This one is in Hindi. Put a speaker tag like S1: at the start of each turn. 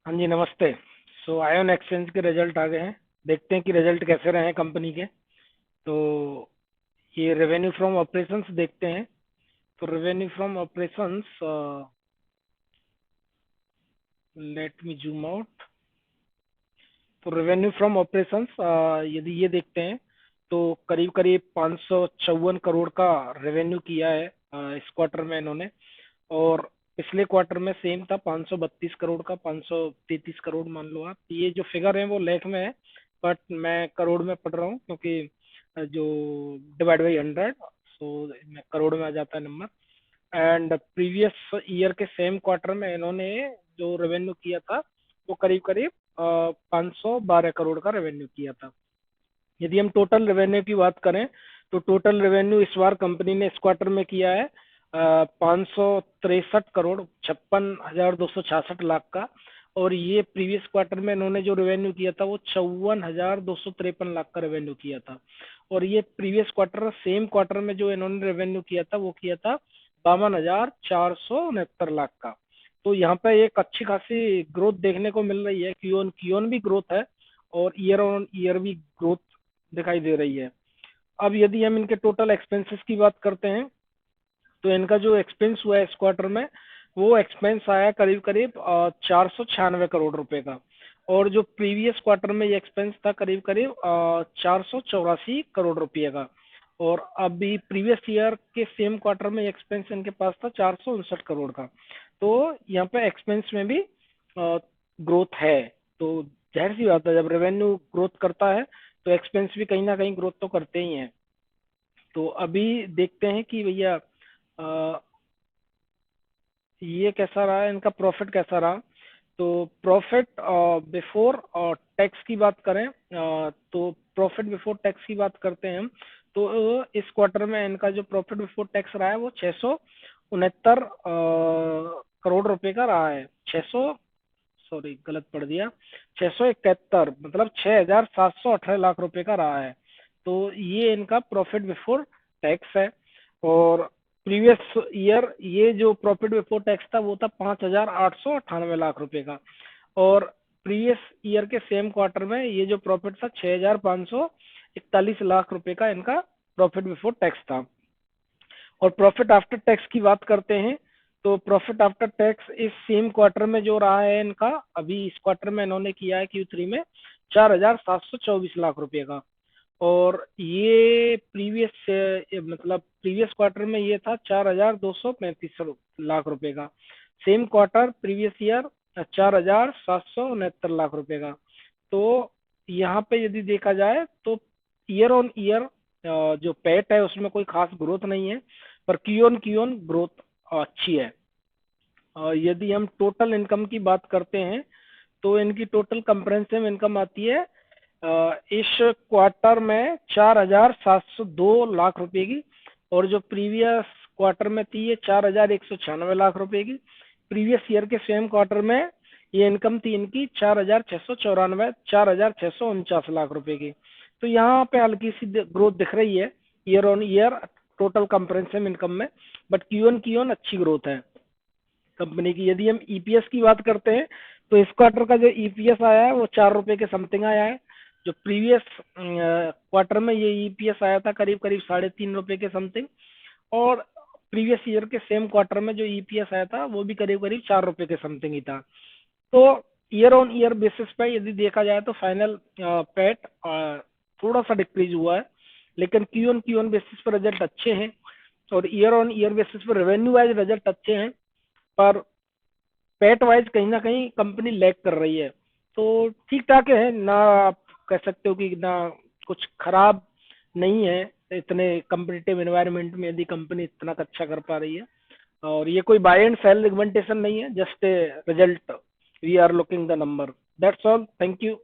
S1: हाँ जी, नमस्ते। सो आयोन एक्सचेंज के रिजल्ट आ गए हैं। देखते हैं कि रिजल्ट कैसे रहे हैं कंपनी के। तो ये रेवेन्यू फ्रॉम ऑपरेशंस देखते हैं। तो revenue from operations, let me zoom out. तो रेवेन्यू फ्रॉम ऑपरेशंस यदि ये देखते हैं तो करीब करीब 554 करोड़ का रेवेन्यू किया है इस क्वार्टर में इन्होंने। और पिछले क्वार्टर में सेम था 532 करोड़ का, 533 करोड़ मान लो आप। ये जो फिगर है वो लेख में है, बट मैं करोड़ में पढ़ रहा हूँ क्योंकि जो डिवाइड बाई 100, सो करोड़ में आ जाता है नंबर। एंड प्रीवियस ईयर के सेम क्वार्टर में इन्होंने जो रेवेन्यू किया था वो करीब करीब 512 करोड़ का रेवेन्यू किया था। यदि हम टोटल रेवेन्यू की बात करें तो टोटल रेवेन्यू इस बार कंपनी ने इस क्वार्टर में किया है 563 करोड़ 56,266 लाख का। और ये प्रीवियस क्वार्टर में इन्होंने जो रेवेन्यू किया था वो 54,253 लाख का रेवेन्यू किया था। और ये प्रीवियस क्वार्टर सेम क्वार्टर में जो इन्होंने रेवेन्यू किया था वो किया था 52,469 लाख का। तो यहाँ पे एक अच्छी खासी ग्रोथ देखने को मिल रही है, क्यून भी ग्रोथ है और ईयर ऑन ईयर भी ग्रोथ दिखाई दे रही है। अब यदि हम इनके टोटल एक्सपेंसेस की बात करते हैं तो इनका जो एक्सपेंस हुआ है इस क्वार्टर में वो एक्सपेंस आया करीब करीब 496 करोड़ रुपए का। और जो प्रीवियस क्वार्टर में ये एक्सपेंस था करीब करीब 484 करोड़ रुपए का। और अभी प्रीवियस ईयर के सेम क्वार्टर में एक्सपेंस इनके पास था 459 करोड़ का। तो यहाँ पे एक्सपेंस में भी ग्रोथ है। तो जाहिर सी बात है, जब रेवेन्यू ग्रोथ करता है तो एक्सपेंस भी कहीं ना कहीं ग्रोथ तो करते ही हैं। तो अभी देखते हैं कि भैया ये कैसा रहा, इनका प्रॉफिट कैसा रहा। तो प्रॉफिट बिफोर टैक्स की बात करें, तो प्रॉफिट बिफोर टैक्स की बात करते हैं हम। तो इस क्वार्टर में इनका जो प्रॉफिट बिफोर टैक्स रहा है वो 669 करोड़ रुपए का रहा है। 600, सॉरी गलत पढ़ दिया, 671, मतलब 6,718 लाख रुपए का रहा है। तो ये इनका प्रॉफिट बिफोर टैक्स है। और प्रीवियस ईयर ये जो प्रॉफिट बिफोर टैक्स था वो था 5,898 लाख रुपए का। और प्रीवियस ईयर के सेम क्वार्टर में ये जो प्रॉफिट था 6,541 लाख रुपए का इनका प्रॉफिट बिफोर टैक्स था। और प्रॉफिट आफ्टर टैक्स की बात करते हैं तो प्रॉफिट आफ्टर टैक्स इस सेम क्वार्टर में जो रहा है इनका, अभी इस क्वार्टर में इन्होंने किया है Q3 में 4,724 लाख रुपए का। और ये प्रीवियस, मतलब प्रीवियस क्वार्टर में ये था 4,235 लाख रुपए का। Same quarter previous year 4,769 lakh रुपए का। तो यहाँ पे यदि देखा जाए तो ईयर ऑन ईयर जो पैट है उसमें कोई खास ग्रोथ नहीं है, पर क्यू ऑन ग्रोथ अच्छी है। यदि हम टोटल इनकम की बात करते हैं तो इनकी टोटल कंप्रेहेंसिव इनकम आती है इस क्वार्टर में 4,702 लाख रुपए की। और जो प्रीवियस क्वार्टर में थी ये 4,196 लाख रुपए की। प्रीवियस ईयर के सेम क्वार्टर में ये इनकम थी इनकी 4,649 की। तो यहाँ पे हल्की सी ग्रोथ दिख रही है year on year total comprehensive income में, बट क्यू ऑन अच्छी ग्रोथ है कंपनी की। यदि हम ईपीएस की बात करते हैं तो इस क्वार्टर का जो ईपीएस आया है वो 4 रुपए के समथिंग आया है। जो प्रीवियस क्वार्टर में ये ईपीएस आया था करीब करीब 3.5 रुपए के समथिंग। और प्रीवियस ईयर के सेम क्वार्टर में जो ईपीएस आया था वो भी करीब करीब 4 रुपए के समथिंग ही था। तो ईयर ऑन ईयर बेसिस पे यदि देखा जाए तो फाइनल पैट थोड़ा सा डिक्रीज हुआ है, लेकिन क्यू ऑन बेसिस पर रिजल्ट अच्छे हैं। और ईयर ऑन ईयर बेसिस पर रेवेन्यू वाइज रिजल्ट अच्छे हैं, पर पेट वाइज कहीं ना कहीं कंपनी लैग कर रही है। तो ठीक ठाक है ना, आप कह सकते हो कि ना कुछ खराब नहीं है। इतने कम्पिटिटिव एनवायरनमेंट में यदि कंपनी इतना अच्छा कर पा रही है, और ये कोई बाय एंड सेल रिकमेंडेशन नहीं है, just result we are looking the number, that's all, thank you.